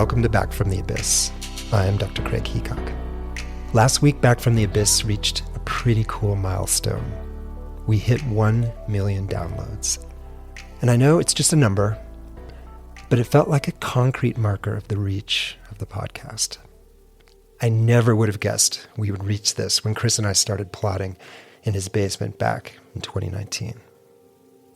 welcome to Back from the Abyss. I am Dr. Craig Heacock. Last week, Back from the Abyss reached a pretty cool milestone. We hit 1 million downloads. And I know it's just a number, but it felt like a concrete marker of the reach of the podcast. I never would have guessed we would reach this when Chris and I started plotting in his basement back in 2019.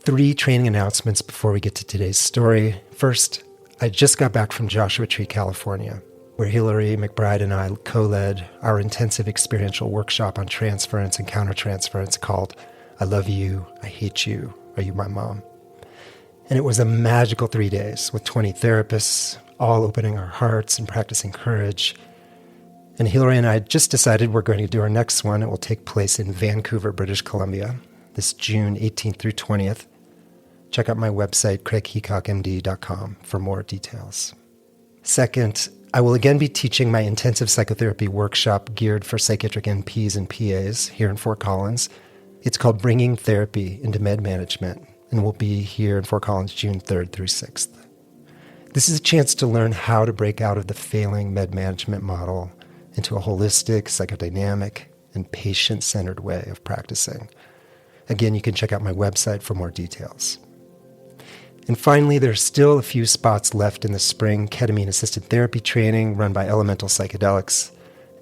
3 training announcements before we get to today's story. First, I just got back from Joshua Tree, California, where Hillary, McBride, and I co-led our intensive experiential workshop on transference and countertransference called I Love You, I Hate You, Are You My Mom? And it was a magical 3 days with 20 therapists, all opening our hearts and practicing courage. And Hillary and I just decided we're going to do our next one. It will take place in Vancouver, British Columbia, this June 18th through 20th. Check out my website, craigheacockmd.com, for more details. Second, I will again be teaching my intensive psychotherapy workshop geared for psychiatric NPs and PAs here in Fort Collins. It's called Bringing Therapy into Med Management, and will be here in Fort Collins June 3rd through 6th. This is a chance to learn how to break out of the failing med management model into a holistic, psychodynamic, and patient-centered way of practicing. Again, you can check out my website for more details. And finally, there's still a few spots left in the spring ketamine-assisted therapy training run by Elemental Psychedelics.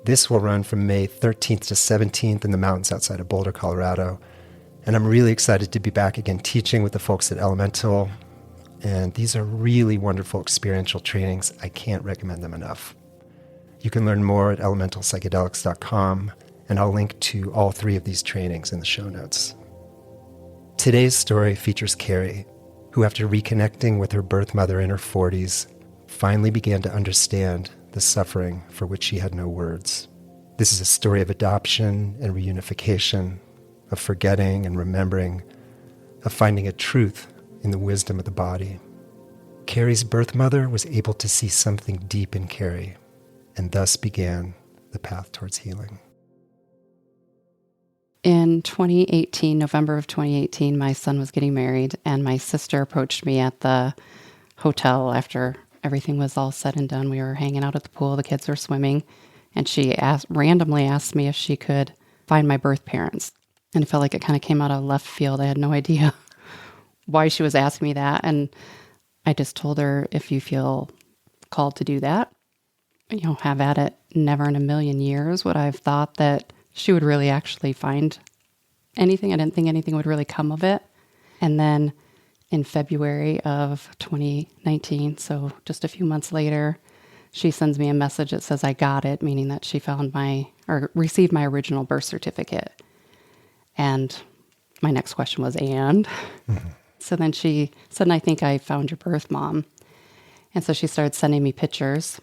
This will run from May 13th to 17th in the mountains outside of Boulder, Colorado. And I'm really excited to be back again teaching with the folks at Elemental. And these are really wonderful experiential trainings. I can't recommend them enough. You can learn more at elementalpsychedelics.com, and I'll link to all 3 of these trainings in the show notes. Today's story features Kari, who after reconnecting with her birth mother in her 40s, finally began to understand the suffering for which she had no words. This is a story of adoption and reunification, of forgetting and remembering, of finding a truth in the wisdom of the body. Kari's birth mother was able to see something deep in Kari, and thus began the path towards healing. In 2018, November of 2018, my son was getting married, and my sister approached me at the hotel after everything was all said and done. We were hanging out at the pool, the kids were swimming, and she randomly asked me if she could find my birth parents. And it felt like it kind of came out of left field. I had no idea why she was asking me that. And I just told her, if you feel called to do that, have at it. Never in a million years would I have thought that she would really actually find anything. I didn't think anything would really come of it. And then in February of 2019, so just a few months later, she sends me a message that says I got it, meaning that she received my original birth certificate. And my next question was, and? Mm-hmm. So then she said, I think I found your birth mom. And so she started sending me pictures.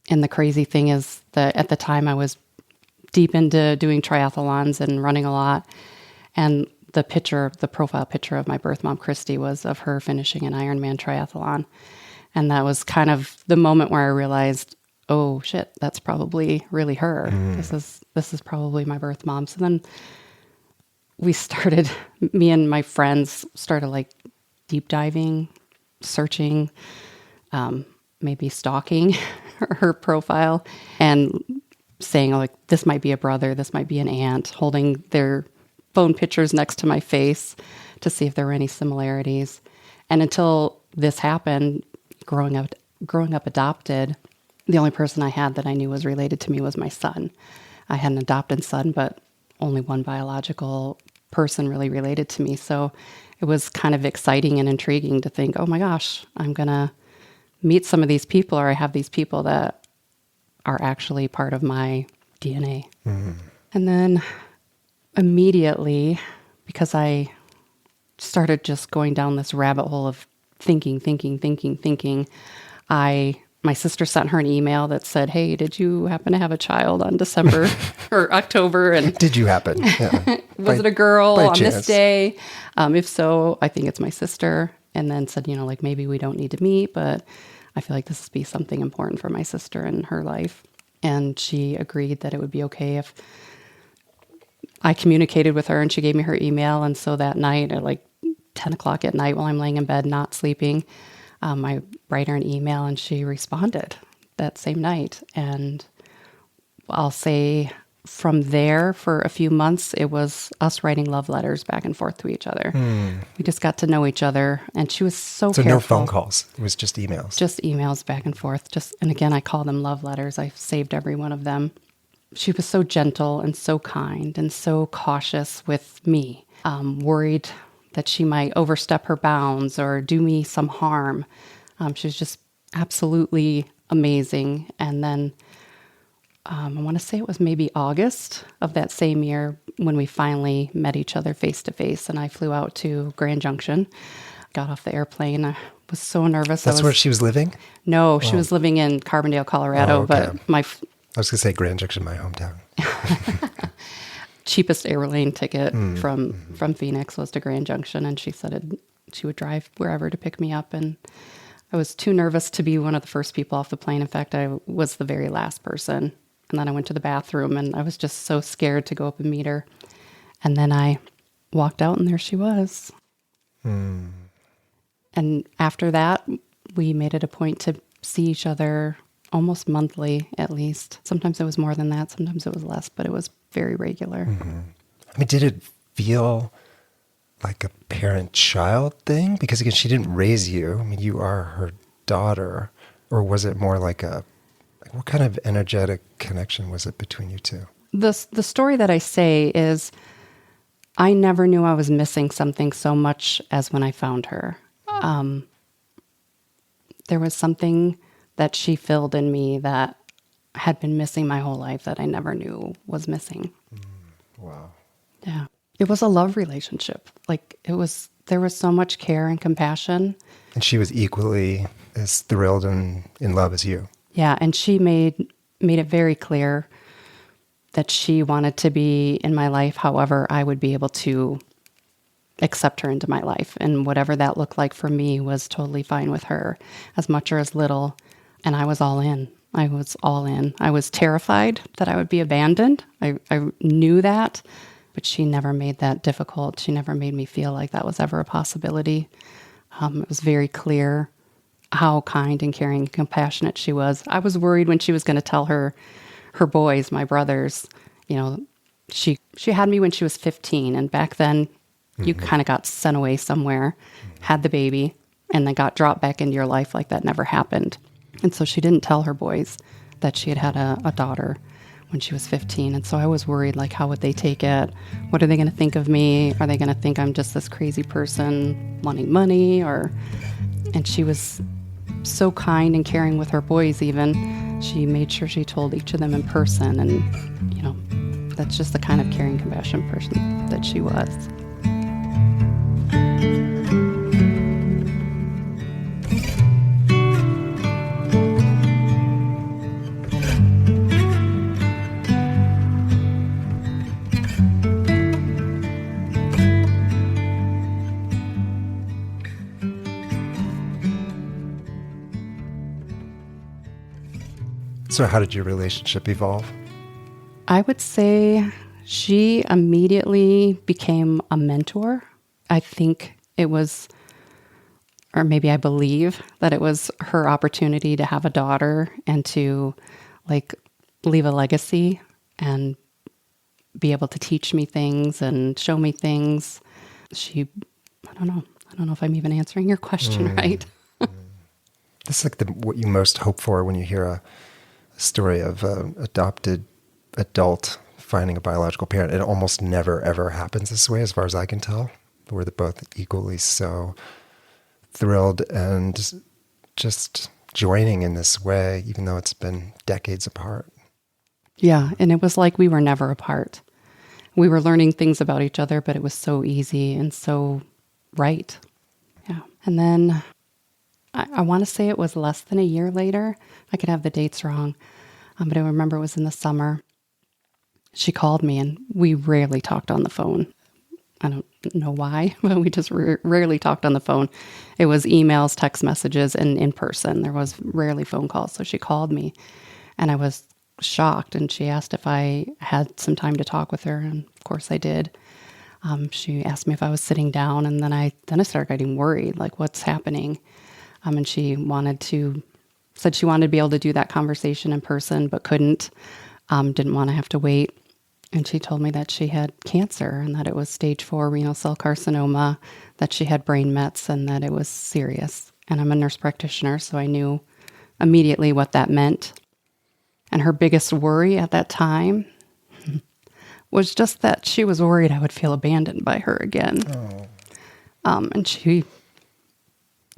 And the crazy thing is that at the time I was deep into doing triathlons and running a lot. And the profile picture of my birth mom, Christy, was of her finishing an Ironman triathlon. And that was kind of the moment where I realized, oh shit, that's probably really her. This is probably my birth mom. So then me and my friends started deep diving, searching, maybe stalking her profile, and saying this might be a brother, this might be an aunt, holding their phone pictures next to my face to see if there were any similarities. And until this happened, growing up adopted, the only person I had that I knew was related to me was my son. I had an adopted son, but only one biological person really related to me. So it was kind of exciting and intriguing to think, oh my gosh, I'm going to meet some of these people, or I have these people that are actually part of my DNA. Mm-hmm. And then immediately, because I started just going down this rabbit hole of thinking, my sister sent her an email that said, hey, did you happen to have a child on December or October? And did you happen? Yeah. Was it a girl on chance. This day? If so, I think it's my sister. And then said, maybe we don't need to meet, but I feel like this would be something important for my sister in her life. And she agreed that it would be okay if I communicated with her, and she gave me her email. And so that night at 10 o'clock at night while I'm laying in bed, not sleeping, I write her an email and she responded that same night. And I'll say from there for a few months, it was us writing love letters back and forth to each other. We just got to know each other, and she was so careful. No phone calls. It was just emails. Just emails back and forth. And again, I call them love letters. I saved every one of them. She was so gentle and so kind and so cautious with me, worried that she might overstep her bounds or do me some harm. She was just absolutely amazing. And then I want to say it was maybe August of that same year when we finally met each other face to face, and I flew out to Grand Junction, got off the airplane. I was so nervous. That's where she was living? No, she was living in Carbondale, Colorado, okay. but I was going to say Grand Junction, my hometown. Cheapest airplane ticket from Phoenix was to Grand Junction, and she said she would drive wherever to pick me up, and I was too nervous to be one of the first people off the plane. In fact, I was the very last person. And then I went to the bathroom, and I was just so scared to go up and meet her. And then I walked out, and there she was. And after that, we made it a point to see each other almost monthly, at least. Sometimes it was more than that. Sometimes it was less, but it was very regular. I mean, did it feel like a parent-child thing? Because again, she didn't raise you. I mean, you are her daughter. Or was it more like what kind of energetic connection was it between you two? The story that I say is I never knew I was missing something so much as when I found her. There was something that she filled in me that had been missing my whole life that I never knew was missing. Wow. Yeah. It was a love relationship. There was so much care and compassion. And she was equally as thrilled and in love as you. Yeah, and she made it very clear that she wanted to be in my life. However, I would be able to accept her into my life. And whatever that looked like for me was totally fine with her, as much or as little. And I was all in. I was all in. I was terrified that I would be abandoned. I knew that, but she never made that difficult. She never made me feel like that was ever a possibility. It was very clear how kind and caring and compassionate she was. I was worried when she was going to tell her boys, my brothers, she had me when she was 15. And back then you kind of got sent away somewhere, had the baby, and then got dropped back into your life like that never happened. And so she didn't tell her boys that she had a daughter when she was 15. And so I was worried, how would they take it? What are they going to think of me? Are they going to think I'm just this crazy person wanting money? And she was so kind and caring with her boys even. She made sure she told each of them in person. And, that's just the kind of caring, compassionate person that she was. So how did your relationship evolve? I would say she immediately became a mentor. I think it was, or maybe I believe that it was her opportunity to have a daughter and to leave a legacy and be able to teach me things and show me things. I don't know if I'm even answering your question right. This is what you most hope for when you hear a story of an adopted adult finding a biological parent. It almost never, ever happens this way, as far as I can tell. We're both equally so thrilled and just joining in this way, even though it's been decades apart. Yeah, and it was like we were never apart. We were learning things about each other, but it was so easy and so right. Yeah. And then I want to say it was less than a year later. I could have the dates wrong, but I remember it was in the summer. She called me, and we rarely talked on the phone. I don't know why, but we just rarely talked on the phone. It was emails, text messages, and in person. There was rarely phone calls. So she called me, and I was shocked, and she asked if I had some time to talk with her, and of course I did. She asked me if I was sitting down, and then I started getting worried, what's happening? And said she wanted to be able to do that conversation in person, but couldn't, didn't want to have to wait. And she told me that she had cancer and that it was stage 4 renal cell carcinoma, that she had brain mets and that it was serious. And I'm a nurse practitioner, so I knew immediately what that meant. And her biggest worry at that time was just that she was worried I would feel abandoned by her again. And she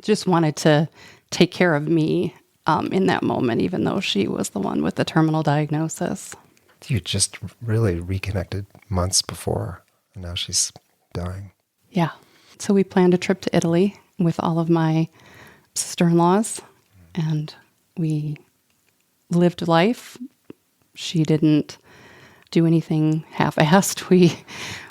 just wanted to take care of me in that moment, even though she was the one with the terminal diagnosis. You just really reconnected months before, and now she's dying. Yeah. So we planned a trip to Italy with all of my sister-in-laws, and we lived life. She didn't do anything half-assed.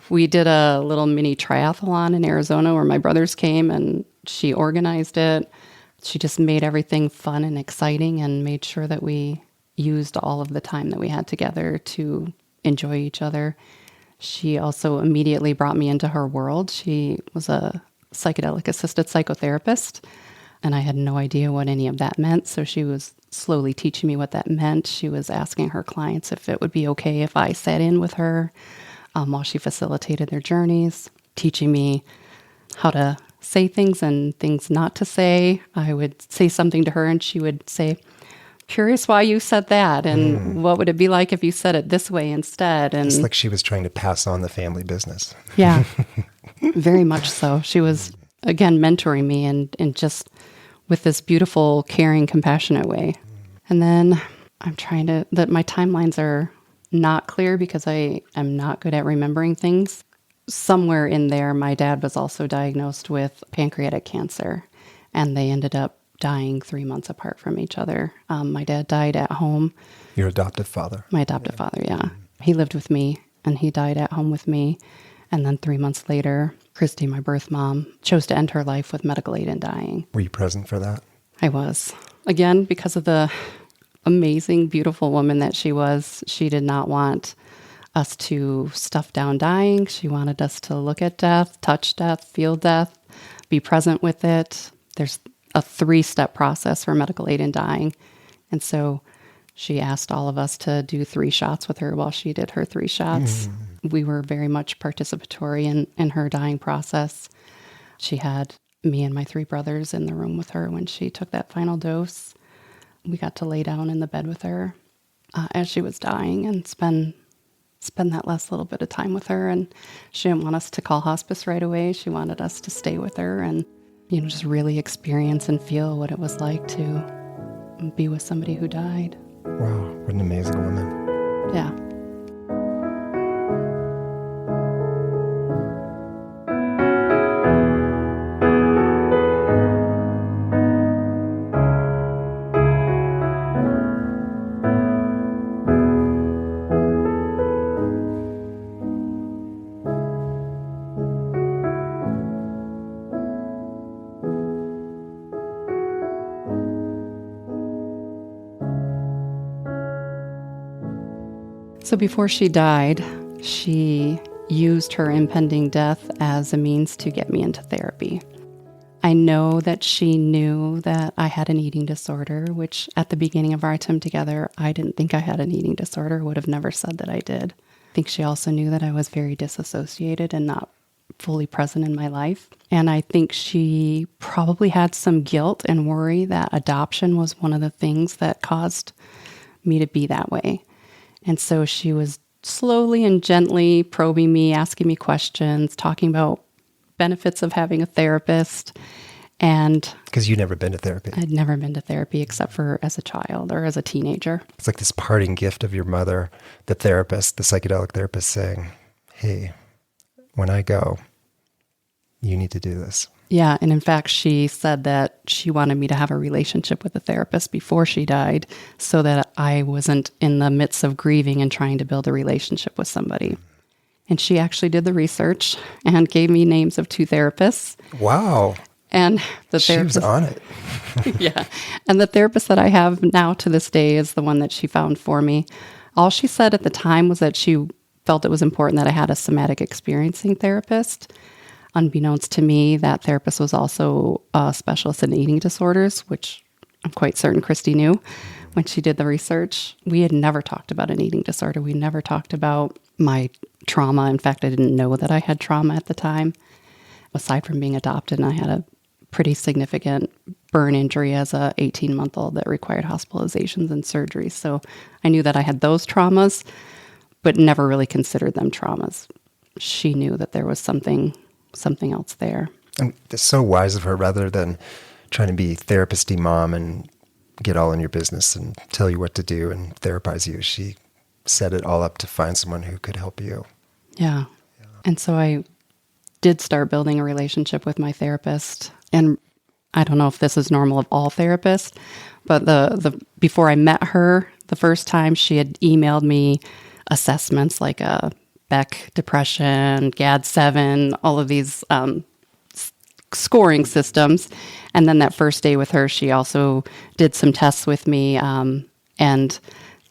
We did a little mini triathlon in Arizona where my brothers came, and she organized it. She just made everything fun and exciting and made sure that we used all of the time that we had together to enjoy each other. She also immediately brought me into her world. She was a psychedelic-assisted psychotherapist, and I had no idea what any of that meant. So she was slowly teaching me what that meant. She was asking her clients if it would be okay if I sat in with her while she facilitated their journeys, teaching me how to say things and things not to say. I would say something to her and she would say, "Curious why you said that, and what would it be like if you said it this way instead?" And it's like she was trying to pass on the family business. Yeah, very much so. She was, again, mentoring me and just with this beautiful, caring, compassionate way. And then my timelines are not clear because I am not good at remembering things. Somewhere in there, my dad was also diagnosed with pancreatic cancer, and they ended up dying 3 months apart from each other. My dad died at home. Your adoptive father. My adoptive father, yeah. He lived with me, and he died at home with me. And then 3 months later, Christy, my birth mom, chose to end her life with medical aid in dying. Were you present for that? I was. Again, because of the amazing, beautiful woman that she was, she did not want us to stuff down dying. She wanted us to look at death, touch death, feel death, be present with it. There's a 3-step process for medical aid in dying. And so she asked all of us to do 3 shots with her while she did her 3 shots. We were very much participatory in her dying process. She had me and my 3 brothers in the room with her when she took that final dose. We got to lay down in the bed with her as she was dying and spend that last little bit of time with her. And she didn't want us to call hospice right away. She wanted us to stay with her and just really experience and feel what it was like to be with somebody who died. Wow, what an amazing woman. Yeah. So before she died, she used her impending death as a means to get me into therapy. I know that she knew that I had an eating disorder, which at the beginning of our time together, I didn't think I had an eating disorder, would have never said that I did. I think she also knew that I was very disassociated and not fully present in my life. And I think she probably had some guilt and worry that adoption was one of the things that caused me to be that way. And so she was slowly and gently probing me, asking me questions, talking about benefits of having a therapist. And because you'd never been to therapy. I'd never been to therapy except for as a child or as a teenager. It's like this parting gift of your mother, the therapist, the psychedelic therapist saying, "Hey, when I go, you need to do this." Yeah. And in fact, she said that she wanted me to have a relationship with a therapist before she died so that I wasn't in the midst of grieving and trying to build a relationship with somebody. And she actually did the research and gave me names of 2 therapists. Wow. And the therapist, she was on it. Yeah. And the therapist that I have now to this day is the one that she found for me. All she said at the time was that she felt it was important that I had a somatic experiencing therapist. Unbeknownst to me, that therapist was also a specialist in eating disorders, which I'm quite certain Christy knew when she did the research. We had never talked about an eating disorder. We never talked about my trauma. In fact, I didn't know that I had trauma at the time. Aside from being adopted, and I had a pretty significant burn injury as a 18-month-old that required hospitalizations and surgeries. So I knew that I had those traumas, but never really considered them traumas. She knew that there was something else there. And it's so wise of her, rather than trying to be therapist-y mom and get all in your business and tell you what to do and therapize you. She set it all up to find someone who could help you. Yeah. And so I did start building a relationship with my therapist. And I don't know if this is normal of all therapists, but the before I met her the first time, she had emailed me assessments like a Beck depression, GAD-7, all of these scoring systems. And then that first day with her, she also did some tests with me. And,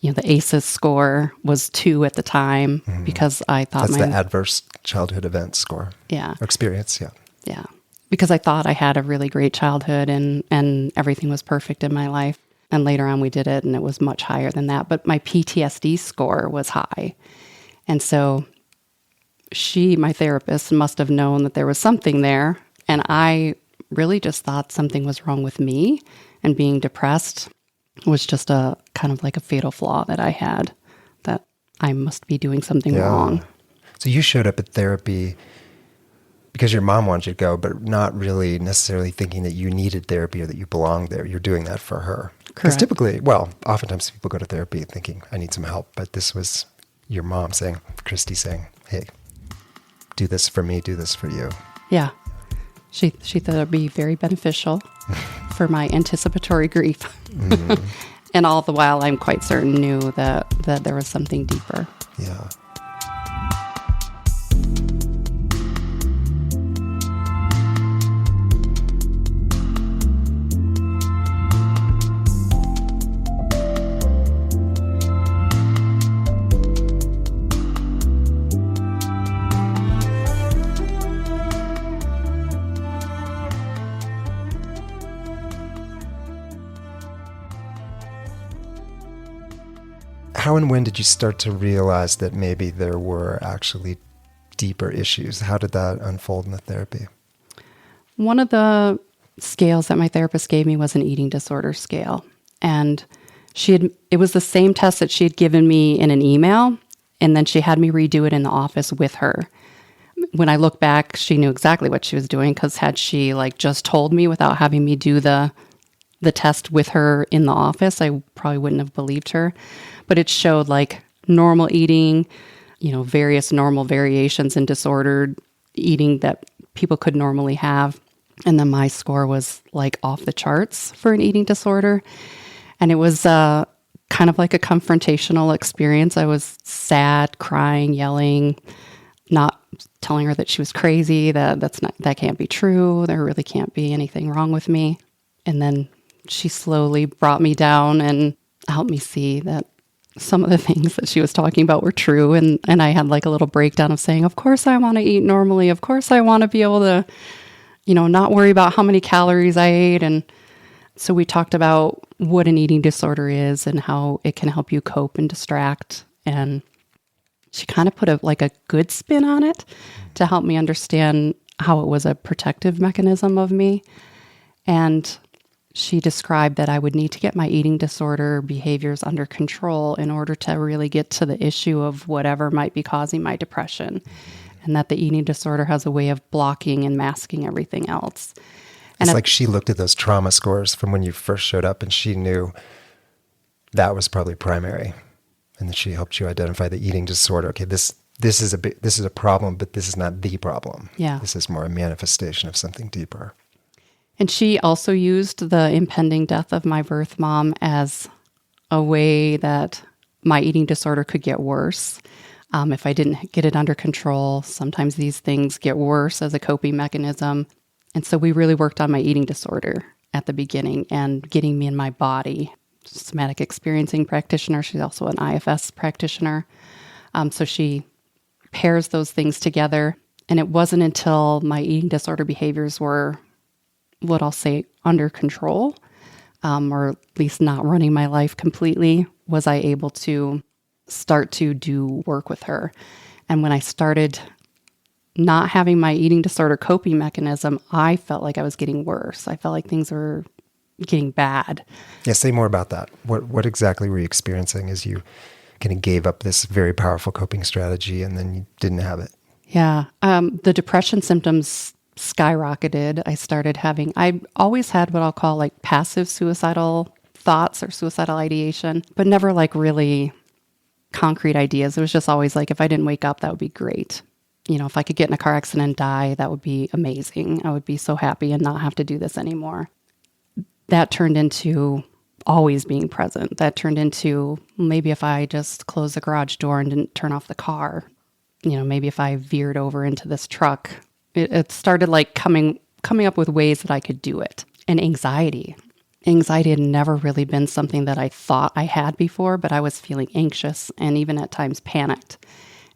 the ACEs score was 2 at the time because I thought that's the adverse childhood event score. Yeah. Or experience, yeah. Yeah. Because I thought I had a really great childhood and everything was perfect in my life. And later on we did it and it was much higher than that. But my PTSD score was high. And so my therapist, must have known that there was something there. And I really just thought something was wrong with me, and being depressed was just a kind of like a fatal flaw that I had, that I must be doing something wrong. So you showed up at therapy because your mom wanted you to go, but not really necessarily thinking that you needed therapy or that you belonged there. You're doing that for her. Because typically, oftentimes people go to therapy thinking, I need some help. But this was your mom saying, Christy saying, hey, do this for me, do this for you. Yeah. She thought it would be very beneficial for my anticipatory grief. Mm-hmm. And all the while, I'm quite certain knew that there was something deeper. Yeah. How and when did you start to realize that maybe there were actually deeper issues? How did that unfold in the therapy? One of the scales that my therapist gave me was an eating disorder scale. And it was the same test that she had given me in an email, and then she had me redo it in the office with her. When I look back, she knew exactly what she was doing, because had she just told me without having me do the test with her in the office, I probably wouldn't have believed her. But it showed normal eating, various normal variations in disordered eating that people could normally have. And then my score was off the charts for an eating disorder. And it was kind of like a confrontational experience. I was sad, crying, yelling, not telling her that she was crazy, that can't be true. There really can't be anything wrong with me. And then she slowly brought me down and helped me see that some of the things that she was talking about were true. And I had a little breakdown of saying, of course I want to eat normally. Of course I want to be able to, not worry about how many calories I ate. And so we talked about what an eating disorder is and how it can help you cope and distract. And she kind of put a good spin on it to help me understand how it was a protective mechanism of me. And she described that I would need to get my eating disorder behaviors under control in order to really get to the issue of whatever might be causing my depression, and that the eating disorder has a way of blocking and masking everything else. And it's she looked at those trauma scores from when you first showed up, and she knew that was probably primary, and then she helped you identify the eating disorder. Okay, this is a problem, but this is not the problem. Yeah, this is more a manifestation of something deeper. And she also used the impending death of my birth mom as a way that my eating disorder could get worse. If I didn't get it under control, sometimes these things get worse as a coping mechanism. And so we really worked on my eating disorder at the beginning and getting me in my body. Somatic experiencing practitioner. She's also an IFS practitioner. So she pairs those things together. And it wasn't until my eating disorder behaviors were, what I'll say, under control, or at least not running my life completely, was I able to start to do work with her. And when I started not having my eating disorder coping mechanism, I felt like I was getting worse. I felt like things were getting bad. Yeah, say more about that. What exactly were you experiencing as you kind of gave up this very powerful coping strategy and then you didn't have it? Yeah. The depression symptoms skyrocketed. I always had what I'll call like passive suicidal thoughts or suicidal ideation, but never like really concrete ideas. It was just always like, if I didn't wake up, that would be great. If I could get in a car accident and die, that would be amazing. I would be so happy and not have to do this anymore. That turned into always being present. That turned into maybe if I just closed the garage door and didn't turn off the car, maybe if I veered over into this truck, it started like coming up with ways that I could do it. And anxiety. Anxiety had never really been something that I thought I had before, but I was feeling anxious and even at times panicked.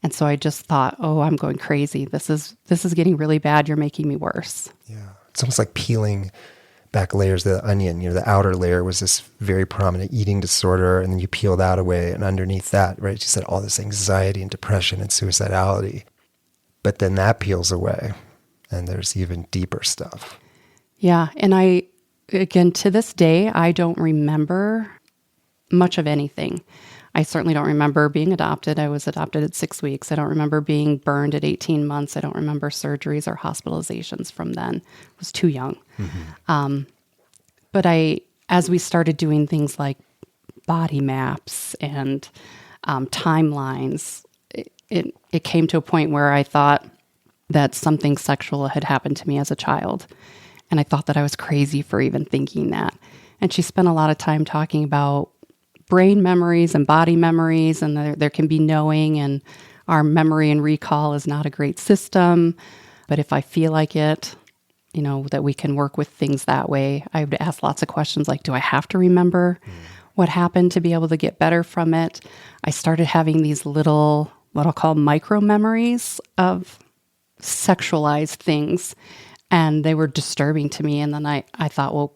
And so I just thought, oh, I'm going crazy. This is getting really bad. You're making me worse. Yeah. It's almost like peeling back layers of the onion. The outer layer was this very prominent eating disorder, and then you peel that away, and underneath that, right, you said all this anxiety and depression and suicidality. But then that peels away, and there's even deeper stuff. Yeah. And again, to this day, I don't remember much of anything. I certainly don't remember being adopted. I was adopted at 6 weeks. I don't remember being burned at 18 months. I don't remember surgeries or hospitalizations from then. I was too young. Mm-hmm. But as we started doing things like body maps and timelines, it came to a point where I thought that something sexual had happened to me as a child. And I thought that I was crazy for even thinking that. And she spent a lot of time talking about brain memories and body memories, and there can be knowing, and our memory and recall is not a great system. But if I feel like it, that we can work with things that way. I would ask lots of questions like, do I have to remember what happened to be able to get better from it? I started having these little, what I'll call micro memories of sexualized things, and they were disturbing to me. And then I thought, well,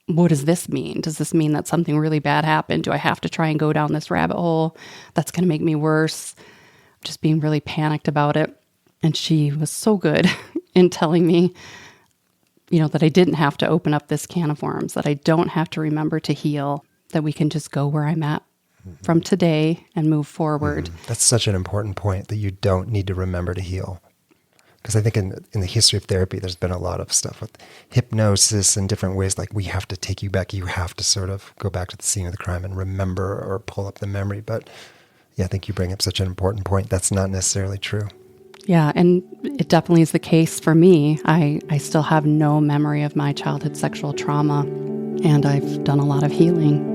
what does this mean? Does this mean that something really bad happened? Do I have to try and go down this rabbit hole that's going to make me worse? Just being really panicked about it. And she was so good in telling me, that I didn't have to open up this can of worms, that I don't have to remember to heal, that we can just go where I'm at from today and move forward. That's such an important point, that you don't need to remember to heal. Because I think in the history of therapy, there's been a lot of stuff with hypnosis and different ways, like we have to take you back. You have to sort of go back to the scene of the crime and remember or pull up the memory. But yeah, I think you bring up such an important point. That's not necessarily true. Yeah, and it definitely is the case for me. I still have no memory of my childhood sexual trauma, and I've done a lot of healing.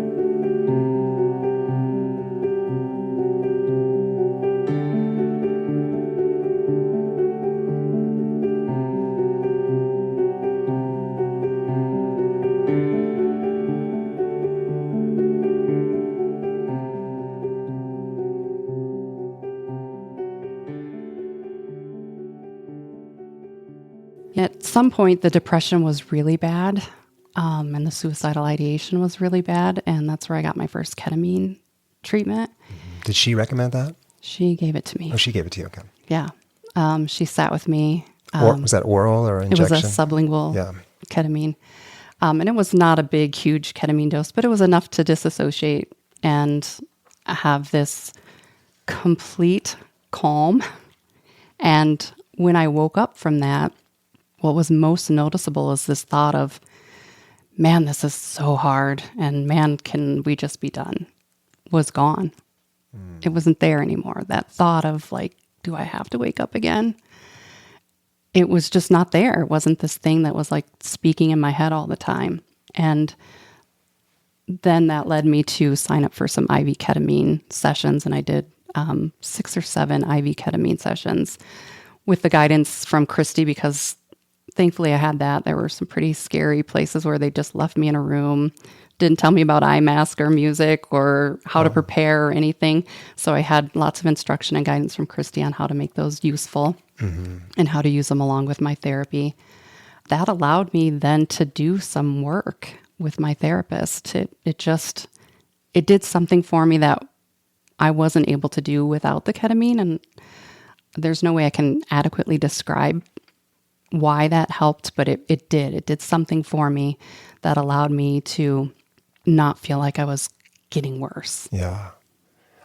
At some point, the depression was really bad, and the suicidal ideation was really bad, and that's where I got my first ketamine treatment. Did she recommend that? She gave it to me. Oh, she gave it to you, okay. Yeah. She sat with me. Was that oral or injection? It was a sublingual ketamine. And it was not a big, huge ketamine dose, but it was enough to disassociate and have this complete calm. And when I woke up from that, what was most noticeable is this thought of, man, this is so hard, and man, can we just be done, was gone. It wasn't there anymore. That thought of like, do I have to wake up again? It was just not there. It wasn't this thing that was like speaking in my head all the time. And then that led me to sign up for some IV ketamine sessions, and I did 6 or 7 IV ketamine sessions with the guidance from Christy, because thankfully I had that. There were some pretty scary places where they just left me in a room, didn't tell me about eye mask or music or how to prepare or anything. So I had lots of instruction and guidance from Christy on how to make those useful. and how to use them along with my therapy. That allowed me then to do some work with my therapist. It did something for me that I wasn't able to do without the ketamine. And there's no way I can adequately describe why that helped, but it did. It did something for me that allowed me to not feel like I was getting worse. Yeah.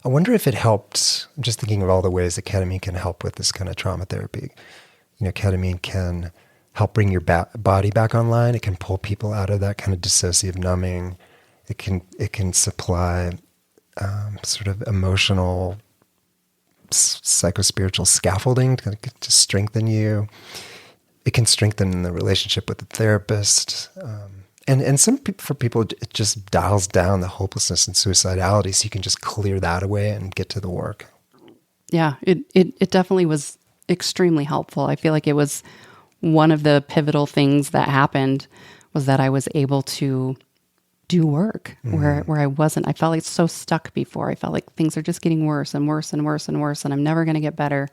I wonder if it helped, I'm just thinking of all the ways that ketamine can help with this kind of trauma therapy. Ketamine can help bring your body back online. It can pull people out of that kind of dissociative numbing. It can supply sort of emotional, psychospiritual scaffolding to strengthen you. It can strengthen the relationship with the therapist. And for people, it just dials down the hopelessness and suicidality, so you can just clear that away and get to the work. Yeah, it definitely was extremely helpful. I feel like it was one of the pivotal things that happened was that I was able to do work where I wasn't. I felt like so stuck before. I felt like things are just getting worse and worse and worse and worse, and I'm never going to get better.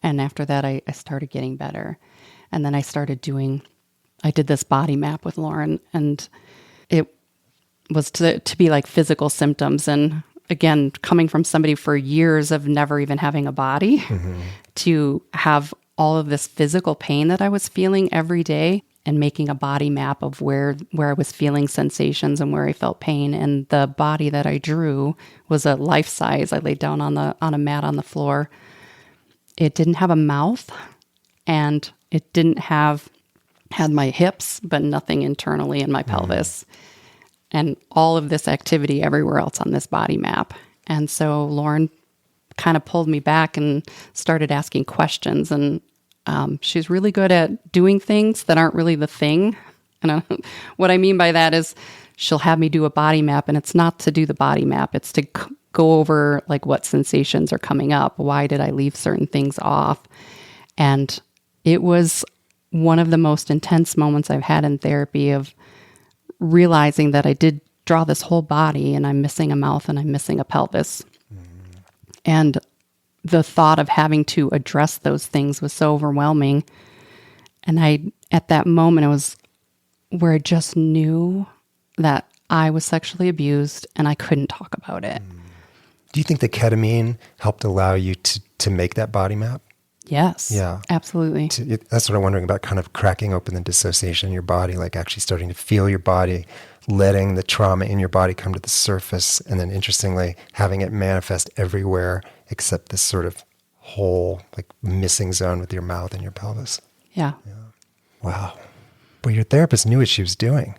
And after that, I started getting better. And then I did this body map with Lauren, and it was to be like physical symptoms. And again, coming from somebody for years of never even having a body to have all of this physical pain that I was feeling every day, and making a body map of where I was feeling sensations and where I felt pain. And the body that I drew was a life size. I laid down on a mat on the floor. It didn't have a mouth, and it didn't had my hips, but nothing internally in my pelvis. And all of this activity everywhere else on this body map. And so Lauren kind of pulled me back and started asking questions. And she's really good at doing things that aren't really the thing. And what I mean by that is she'll have me do a body map, and it's not to do the body map. It's to go over like what sensations are coming up. Why did I leave certain things off? And it was one of the most intense moments I've had in therapy of realizing that I did draw this whole body, and I'm missing a mouth and I'm missing a pelvis. And the thought of having to address those things was so overwhelming. And at that moment, it was where I just knew that I was sexually abused and I couldn't talk about it. Do you think the ketamine helped allow you to make that body map? Yes. Yeah. Absolutely. That's what I'm wondering about, kind of cracking open the dissociation in your body, like actually starting to feel your body, letting the trauma in your body come to the surface, and then interestingly, having it manifest everywhere except this sort of whole, like, missing zone with your mouth and your pelvis. Yeah. Wow. Well, your therapist knew what she was doing.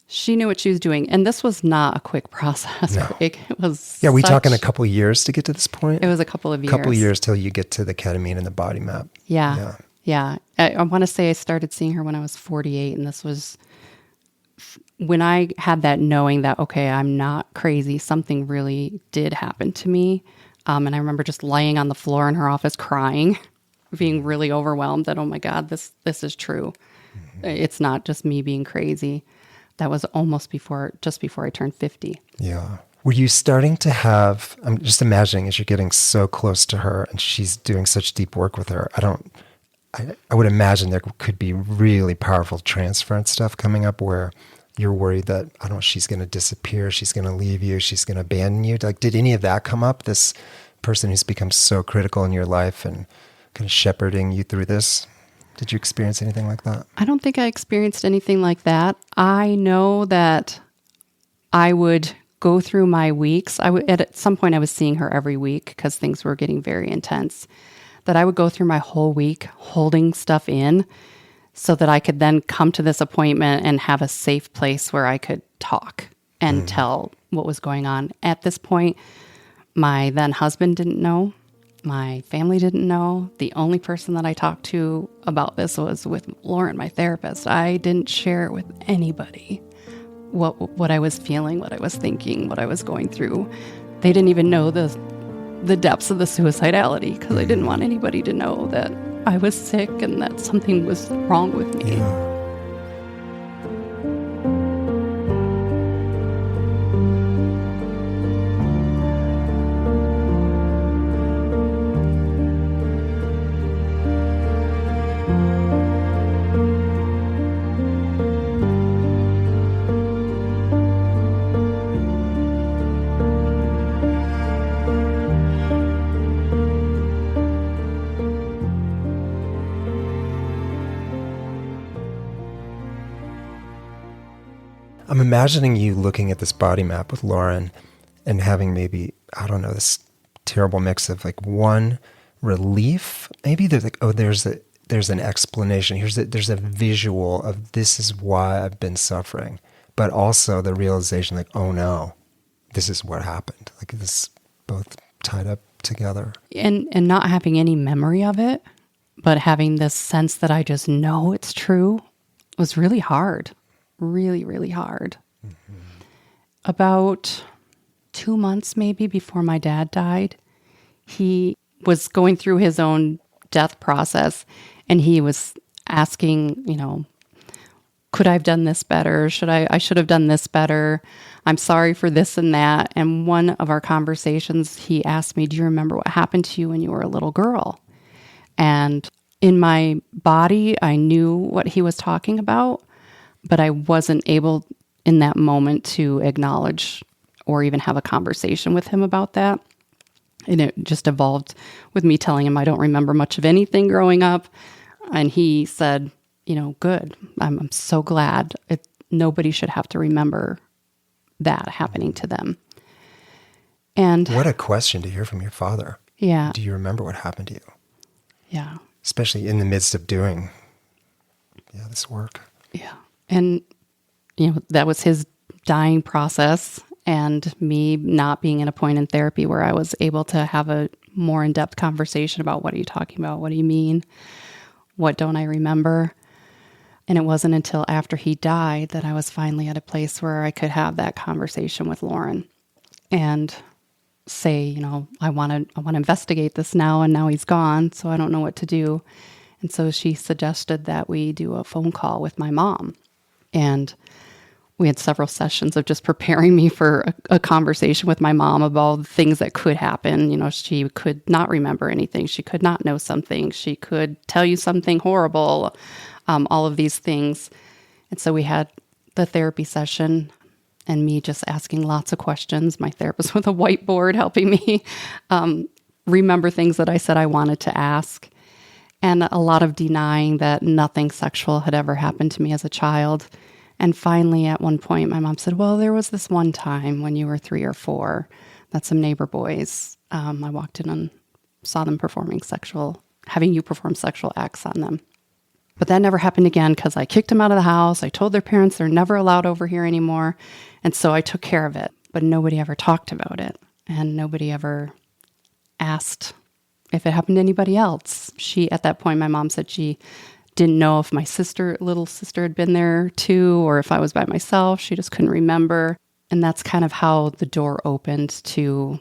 She knew what she was doing. And this was not a quick process. No. It was Yeah, we talking a couple of years to get to this point? It was a couple of years. A couple of years till you get to the ketamine and the body map. Yeah. I want to say I started seeing her when I was 48, and this was when I had that knowing that, okay, I'm not crazy. Something really did happen to me. And I remember just laying on the floor in her office crying, being really overwhelmed that, oh my God, this is true. It's not just me being crazy. That was just before I turned 50. Yeah. Were you starting to have, I'm just imagining as you're getting so close to her and she's doing such deep work with her, I would imagine there could be really powerful transference stuff coming up where you're worried that, I don't know, she's going to disappear, she's going to leave you, she's going to abandon you. Like, did any of that come up? This person who's become so critical in your life and kind of shepherding you through this? Did you experience anything like that? I don't think I experienced anything like that. I know that I would go through my weeks. At some point I was seeing her every week because things were getting very intense. That I would go through my whole week holding stuff in so that I could then come to this appointment and have a safe place where I could talk and tell what was going on. At this point, my then husband didn't know. My family didn't know. The only person that I talked to about this was with Lauren, my therapist. I didn't share it with anybody, what I was feeling, what I was thinking, what I was going through. They didn't even know the depths of the suicidality because I didn't want anybody to know that I was sick and that something was wrong with me. Yeah. imagining you looking at this body map with Lauren and having maybe, I don't know, this terrible mix of like one relief, maybe there's like, oh, there's an explanation. There's a visual of this is why I've been suffering, but also the realization like, oh no, this is what happened. Like this both tied up together. And not having any memory of it, but having this sense that I just know it's true was really hard. Really, really hard. Mm-hmm. About 2 months maybe before my dad died, he was going through his own death process, and he was asking, could I have done this better? I should have done this better. I'm sorry for this and that. And one of our conversations, he asked me, do you remember what happened to you when you were a little girl? And in my body, I knew what he was talking about, but I wasn't able in that moment to acknowledge or even have a conversation with him about that. And it just evolved with me telling him I don't remember much of anything growing up. And he said, good. I'm so glad. Nobody should have to remember that happening to them. And what a question to hear from your father. Yeah. Do you remember what happened to you? Yeah. Especially in the midst of doing this work. Yeah. And, that was his dying process, and me not being at a point in therapy where I was able to have a more in-depth conversation about what are you talking about? What do you mean? What don't I remember? And it wasn't until after he died that I was finally at a place where I could have that conversation with Lauren and say, I want to investigate this now, and now he's gone, so I don't know what to do. And so she suggested that we do a phone call with my mom. And we had several sessions of just preparing me for a conversation with my mom about the things that could happen. She could not remember anything. She could not know something. She could tell you something horrible, all of these things. And so we had the therapy session and me just asking lots of questions. My therapist with a whiteboard helping me remember things that I said I wanted to ask. And a lot of denying that nothing sexual had ever happened to me as a child. And finally, at one point, my mom said, well, there was this one time when you were 3 or 4 that some neighbor boys, I walked in and saw them having you perform sexual acts on them. But that never happened again because I kicked them out of the house. I told their parents they're never allowed over here anymore. And so I took care of it. But nobody ever talked about it. And nobody ever asked if it happened to anybody else. At that point, my mom said she didn't know if my little sister had been there too, or if I was by myself. She just couldn't remember. And that's kind of how the door opened to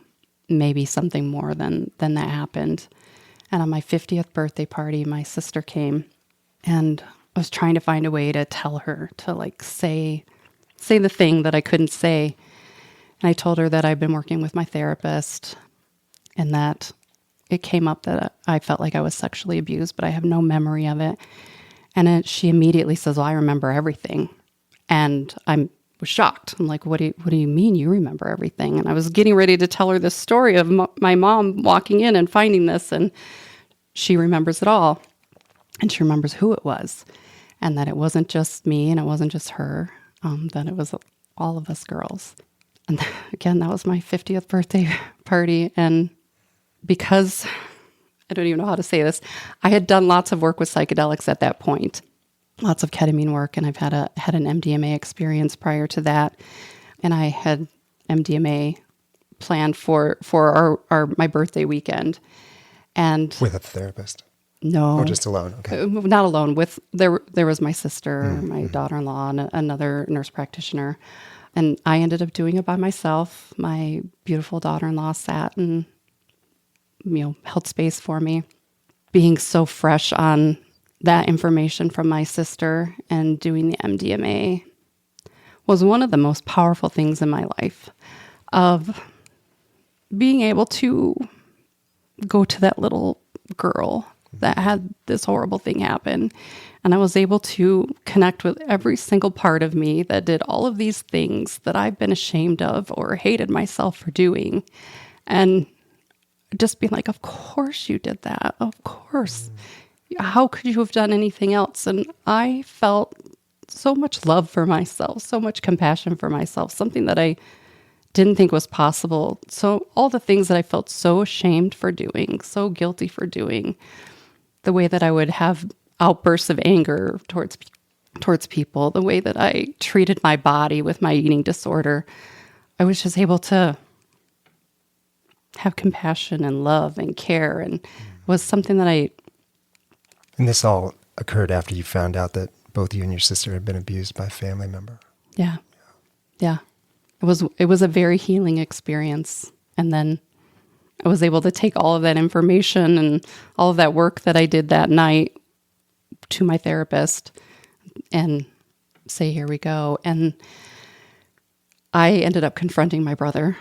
maybe something more than that happened. And on my 50th birthday party, my sister came, and I was trying to find a way to tell her to say the thing that I couldn't say. And I told her that I'd been working with my therapist and that it came up that I felt like I was sexually abused, but I have no memory of it. And she immediately says, well, I remember everything. And I was shocked. I'm like, what do you mean you remember everything? And I was getting ready to tell her this story of my mom walking in and finding this, and she remembers it all. And she remembers who it was, and that it wasn't just me and it wasn't just her, that it was all of us girls. And again, that was my 50th birthday party. And because I don't even know how to say this, I had done lots of work with psychedelics at that point, lots of ketamine work, and I've had an MDMA experience prior to that, and I had MDMA planned for my birthday weekend, and with a therapist. No, or just alone. Okay, not alone. There was my sister, my daughter-in-law, and another nurse practitioner, and I ended up doing it by myself. My beautiful daughter-in-law sat and held space for me. Being so fresh on that information from my sister and doing the MDMA was one of the most powerful things in my life, of being able to go to that little girl that had this horrible thing happen. And I was able to connect with every single part of me that did all of these things that I've been ashamed of or hated myself for doing. And just being like, of course you did that. Of course. How could you have done anything else? And I felt so much love for myself, so much compassion for myself, something that I didn't think was possible. So all the things that I felt so ashamed for doing, so guilty for doing, the way that I would have outbursts of anger towards people, the way that I treated my body with my eating disorder, I was just able to have compassion and love and care, and was something that And this all occurred after you found out that both you and your sister had been abused by a family member. Yeah. It was a very healing experience. And then I was able to take all of that information and all of that work that I did that night to my therapist and say, here we go. And I ended up confronting my brother.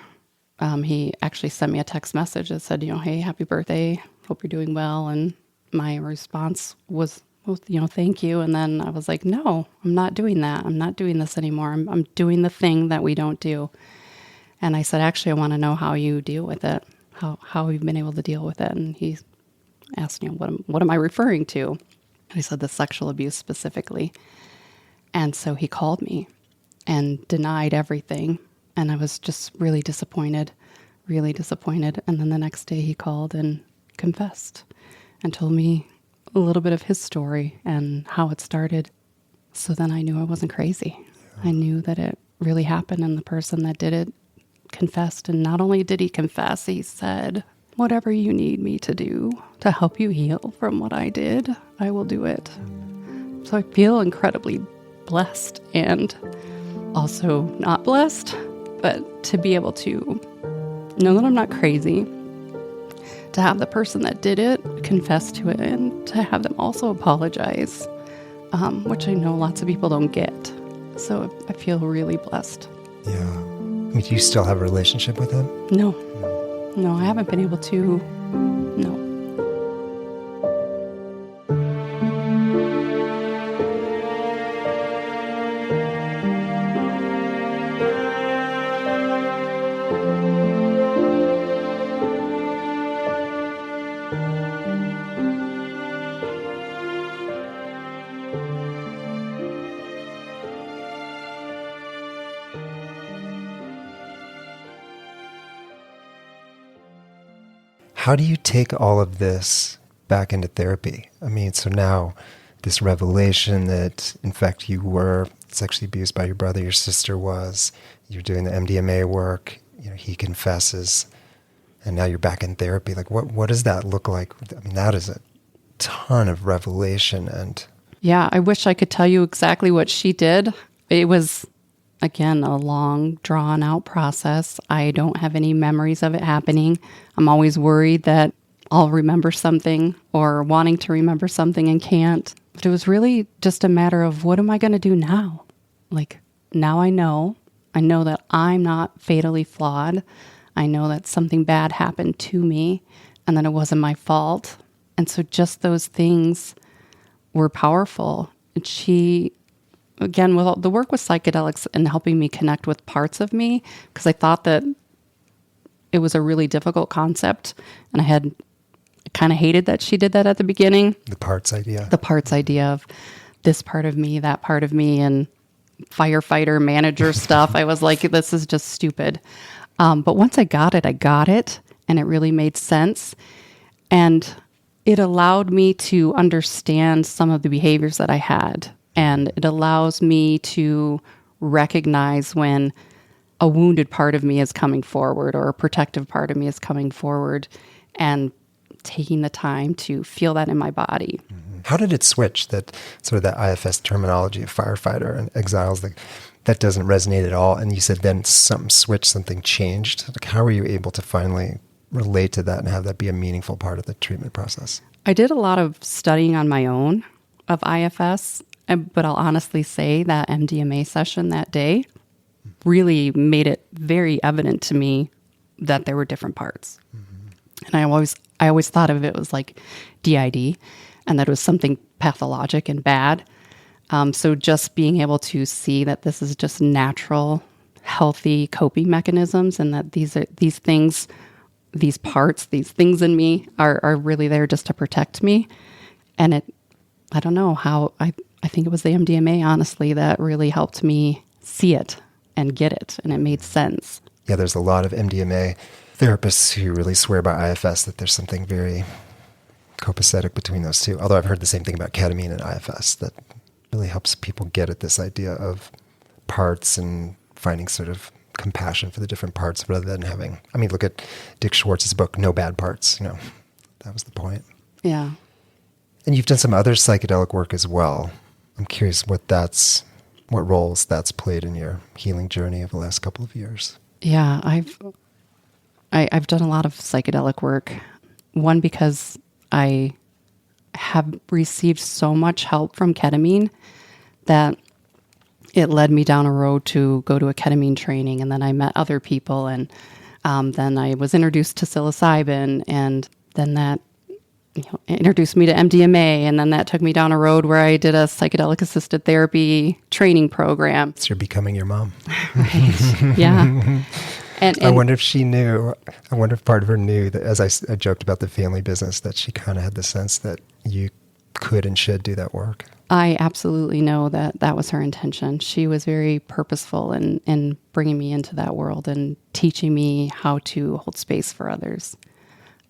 He actually sent me a text message that said, hey, happy birthday. Hope you're doing well. And my response was, well, thank you. And then I was like, no, I'm not doing that. I'm not doing this anymore. I'm doing the thing that we don't do. And I said, actually, I want to know how you deal with it, how you've been able to deal with it. And he asked, what am I referring to? And I said, the sexual abuse specifically. And so he called me and denied everything. And I was just really disappointed. And then the next day he called and confessed and told me a little bit of his story and how it started. So then I knew I wasn't crazy. Yeah. I knew that it really happened, and the person that did it confessed. And not only did he confess, he said, whatever you need me to do to help you heal from what I did, I will do it. So I feel incredibly blessed and also not blessed, but to be able to know that I'm not crazy, to have the person that did it confess to it, and to have them also apologize, which I know lots of people don't get. So I feel really blessed. Yeah. Do you still have a relationship with him? No, I haven't been able to. No. How do you take all of this back into therapy? So now this revelation that, in fact, you were sexually abused by your brother, your sister was, you're doing the MDMA work, he confesses, and now you're back in therapy. Like, what does that look like? That is a ton of revelation. And yeah, I wish I could tell you exactly what she did. It was, again, a long, drawn-out process. I don't have any memories of it happening. I'm always worried that I'll remember something or wanting to remember something and can't. But it was really just a matter of, what am I going to do now? Like, now I know that I'm not fatally flawed. I know that something bad happened to me and that it wasn't my fault. And so just those things were powerful. And she, again, with all the work with psychedelics and helping me connect with parts of me, because I thought that it was a really difficult concept, and I kind of hated that she did that at the beginning. The parts idea of this part of me, that part of me, and firefighter manager stuff. I was like, this is just stupid. But once I got it, and it really made sense. And it allowed me to understand some of the behaviors that I had. And it allows me to recognize when a wounded part of me is coming forward or a protective part of me is coming forward, and taking the time to feel that in my body. Mm-hmm. How did it switch, that sort of that IFS terminology of firefighter and exiles, that doesn't resonate at all? And you said then something switched, something changed. Like, how were you able to finally relate to that and have that be a meaningful part of the treatment process? I did a lot of studying on my own of IFS, but I'll honestly say that MDMA session that day really made it very evident to me that there were different parts. Mm-hmm. And I always thought of it was like DID, and that it was something pathologic and bad. So just being able to see that this is just natural, healthy coping mechanisms, and that these things in me are really there just to protect me. And I don't know how, I think it was the MDMA, honestly, that really helped me see it and get it, and it made sense. Yeah, there's a lot of MDMA therapists who really swear by IFS that there's something very copacetic between those two. Although I've heard the same thing about ketamine and IFS, that really helps people get at this idea of parts and finding sort of compassion for the different parts rather than having, I mean, look at Dick Schwartz's book, No Bad Parts, that was the point. Yeah. And you've done some other psychedelic work as well. I'm curious what roles that's played in your healing journey over the last couple of years. Yeah, I've done a lot of psychedelic work. One, because I have received so much help from ketamine that it led me down a road to go to a ketamine training, and then I met other people, and then I was introduced to psilocybin, and then that introduced me to MDMA, and then that took me down a road where I did a psychedelic-assisted therapy training program. So you're becoming your mom. Right. Yeah. And I wonder if she knew, I wonder if part of her knew that, as I joked about the family business, that she kind of had the sense that you could and should do that work. I absolutely know that was her intention. She was very purposeful in bringing me into that world and teaching me how to hold space for others.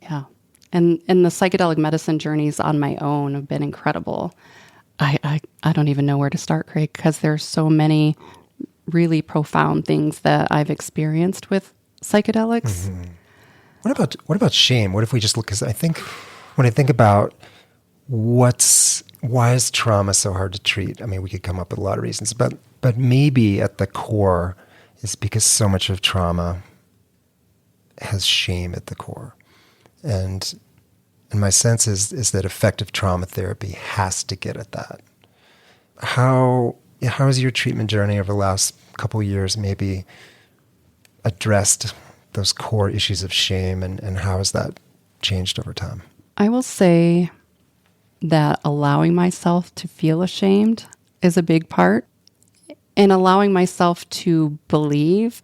Yeah. And the psychedelic medicine journeys on my own have been incredible. I don't even know where to start, Craig, because there's so many really profound things that I've experienced with psychedelics. Mm-hmm. What about shame? What if we just look, because I think when I think about why is trauma so hard to treat? I mean, we could come up with a lot of reasons, but maybe at the core is because so much of trauma has shame at the core. And my sense is that effective trauma therapy has to get at that. How has your treatment journey over the last couple of years maybe addressed those core issues of shame, and how has that changed over time? I will say that allowing myself to feel ashamed is a big part, and allowing myself to believe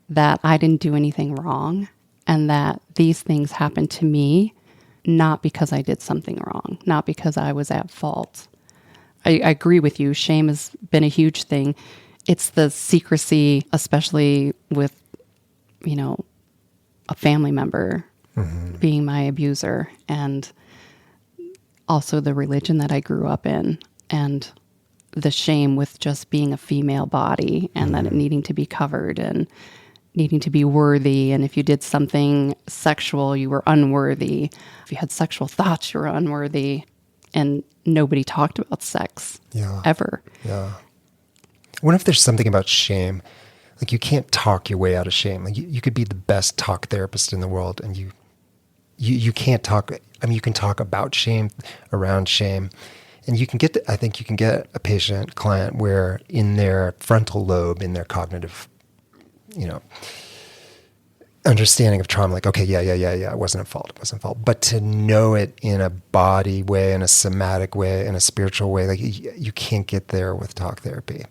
that I didn't do anything wrong and that these things happened to me not because I did something wrong, not because I was at fault. I agree with you. Shame has been a huge thing. It's the secrecy, especially with, a family member being my abuser, and also the religion that I grew up in, and the shame with just being a female body and that it needing to be covered and needing to be worthy. And if you did something sexual, you were unworthy. If you had sexual thoughts, you were unworthy. And nobody talked about sex ever. Yeah. I wonder if there's something about shame. Like, you can't talk your way out of shame. Like, you could be the best talk therapist in the world, and you can't talk. I mean, you can talk about shame, around shame. And I think you can get a client where in their frontal lobe, in their cognitive understanding of trauma, like, okay, yeah, it wasn't a fault. But to know it in a body way, in a somatic way, in a spiritual way, like, you can't get there with talk therapy.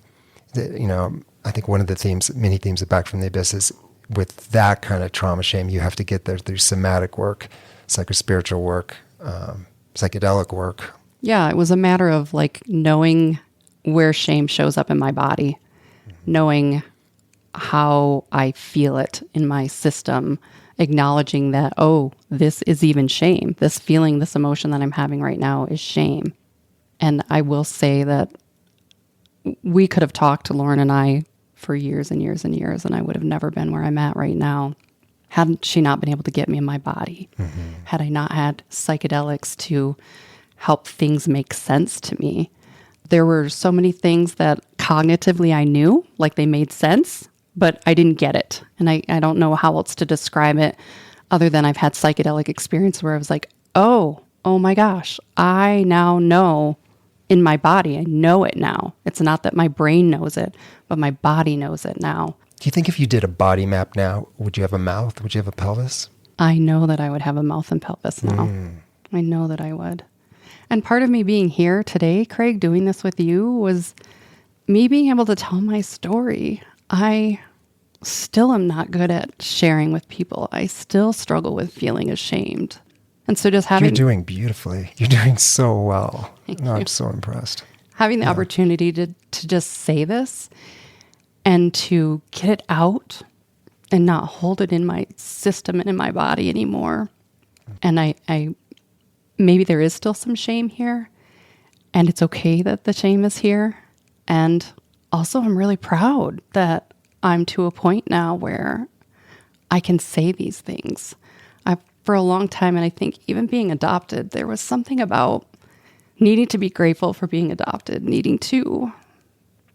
I think one of the many themes of Back from the Abyss is with that kind of trauma shame, you have to get there through somatic work, psychospiritual work, psychedelic work. Yeah, it was a matter of knowing where shame shows up in my body, knowing how I feel it in my system, acknowledging that, this is even shame. This feeling, this emotion that I'm having right now is shame. And I will say that we could have talked to Lauren and I for years and years and years, and I would have never been where I'm at right now had she not been able to get me in my body. Had I not had psychedelics to help things make sense to me. There were so many things that cognitively I knew, like they made sense, but I didn't get it. And I don't know how else to describe it other than I've had psychedelic experience where I was like, oh my gosh, I now know in my body. I know it now. It's not that my brain knows it, but my body knows it now. Do you think if you did a body map now, would you have a mouth? Would you have a pelvis? I know that I would have a mouth and pelvis now. I know that I would. And part of me being here today, Craig, doing this with you, was me being able to tell my story. I still am not good at sharing with people. I still struggle with feeling ashamed. And so just having... You're doing beautifully. You're doing so well. I'm so impressed. having the opportunity to just say this and to get it out and not hold it in my system and in my body anymore. And I maybe there is still some shame here, and it's okay that the shame is here. And also, I'm really proud that I'm to a point now where I can say these things. For a long time, and I think even being adopted, there was something about needing to be grateful for being adopted, needing to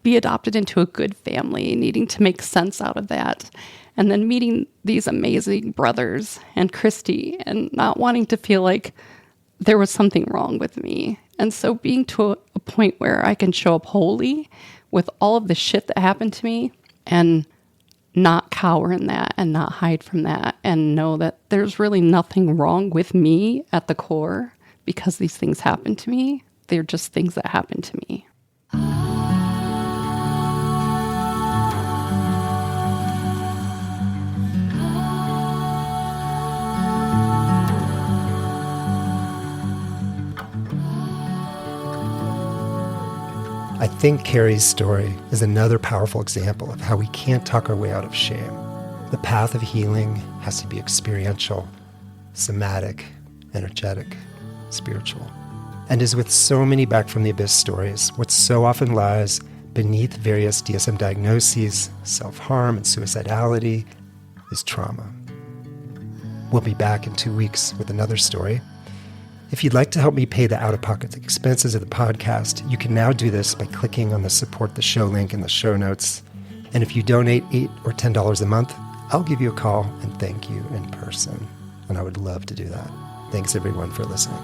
be adopted into a good family, needing to make sense out of that, and then meeting these amazing brothers and Christy and not wanting to feel like there was something wrong with me. And so being to a point where I can show up wholly with all of the shit that happened to me and not cower in that and not hide from that and know that there's really nothing wrong with me at the core because these things happen to me. They're just things that happen to me. I think Kari's story is another powerful example of how we can't talk our way out of shame. The path of healing has to be experiential, somatic, energetic, spiritual. And as with so many Back from the Abyss stories, what so often lies beneath various DSM diagnoses, self-harm and suicidality, is trauma. We'll be back in 2 weeks with another story. If you'd like to help me pay the out-of-pocket expenses of the podcast, you can now do this by clicking on the Support the Show link in the show notes. And if you donate $8 or $10 a month, I'll give you a call and thank you in person. And I would love to do that. Thanks, everyone, for listening.